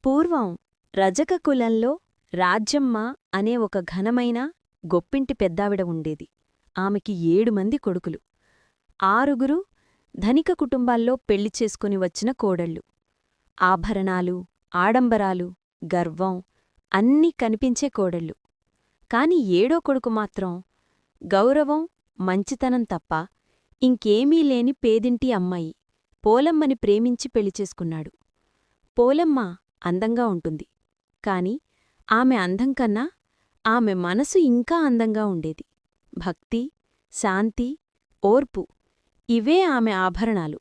పూర్వం రజక కులంలో రాజ్యమ్మ అనే ఒక ఘనమైన గొప్పింటి పెద్దావిడ ఉండేది. ఆమెకి 7 మంది కొడుకులు. 6గురు ధనిక కుటుంబాల్లో పెళ్లి చేసుకుని వచ్చిన కోడళ్ళు. ఆభరణాలు, ఆడంబరాలు, గర్వం అన్నీ కనిపించే కోడళ్ళు. కాని 7వ కొడుకు మాత్రం గౌరవం, మంచితనం తప్ప ఇంకేమీ లేని పేదింటి అమ్మాయి పోలమ్మని ప్రేమించి పెళ్లి చేసుకున్నాడు. పోలమ్మ అందంగా ఉంటుంది. కాని ఆమె అందం కన్నా ఆమె మనసు ఇంకా అందంగా ఉండేది. భక్తి, శాంతి, ఓర్పు ఇవే ఆమె ఆభరణాలు.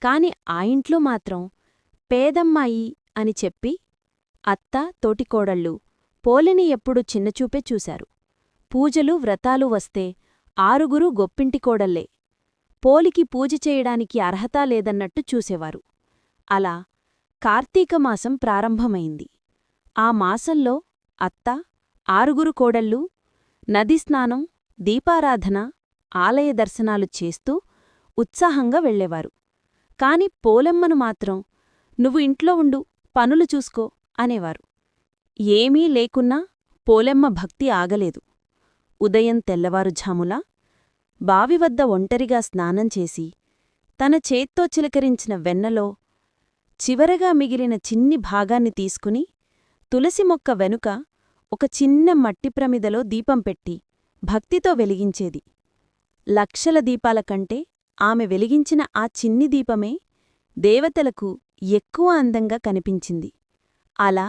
కాని ఆ ఇంట్లో మాత్రం పేదమ్మాయి అని చెప్పి అత్త, తోటికోడళ్ళు పోలిని ఎప్పుడూ చిన్నచూపే చూశారు. పూజలు, వ్రతాలు వస్తే 6గురు గొప్పింటి కోడళ్ళే. పోలికి పూజ చేయడానికి అర్హత లేదన్నట్టు చూసేవారు. అలా కార్తీకమాసం ప్రారంభమైంది. ఆ మాసంలో అత్త, 6గురు కోడళ్ళు నదీ స్నానం, దీపారాధన, ఆలయ దర్శనాలు చేస్తూ ఉత్సాహంగా వెళ్లేవారు. కాని పోలమ్మను మాత్రం "నువ్వు ఇంట్లో ఉండు, పనులు చూసుకో" అనేవారు. ఏమీ లేకున్నా పోలెమ్మ భక్తి ఆగలేదు. ఉదయం తెల్లవారుఝాములా బావివద్ద ఒంటరిగా స్నానం చేసి తన చేత్తో చిలకరించిన వెన్నలో చివరగా మిగిలిన చిన్ని భాగాన్ని తీసుకుని తులసి మొక్క వెనుక ఒక చిన్న మట్టి ప్రమిదలో దీపం పెట్టి భక్తితో వెలిగించేది. లక్షల దీపాల కంటే ఆమె వెలిగించిన ఆ చిన్ని దీపమే దేవతలకు ఎక్కువ అందంగా కనిపించింది. అలా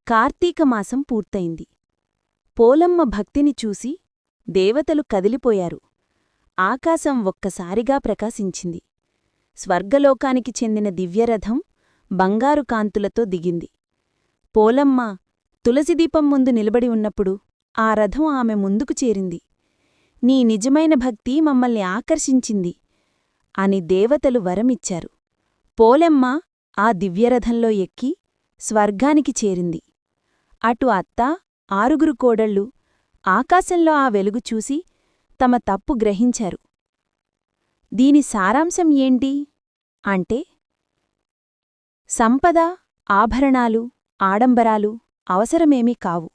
కార్తీకమాసం పూర్తయింది. పోలమ్మ భక్తిని చూసి దేవతలు కదిలిపోయారు. ఆకాశం ఒక్కసారిగా ప్రకాశించింది. స్వర్గలోకానికి చెందిన దివ్యరథం బంగారు కాంతులతో దిగింది. పోలమ్మ తులసిదీపం ముందు నిలబడి ఉన్నప్పుడు ఆ రథం ఆమె ముందుకు చేరింది. "నీ నిజమైన భక్తి మమ్మల్ని ఆకర్షించింది" అని దేవతలు వరమిచ్చారు. పోలెమ్మ ఆ దివ్యరథంలో ఎక్కి స్వర్గానికి చేరింది. అటు అత్త, 6గురు కోడళ్ళు ఆకాశంలో ఆ వెలుగు చూసి తమ తప్పు గ్రహించారు. దీని సారాంశం ఏంటి అంటే, సంపద, ఆభరణాలు, ఆడంబరాలు అవసరమేమీ కావు.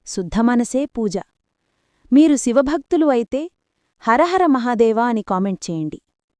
శుద్ధమనసే పూజ. మీరు శివభక్తులు అయితే హరహర మహాదేవా అని కామెంట్ చేయండి.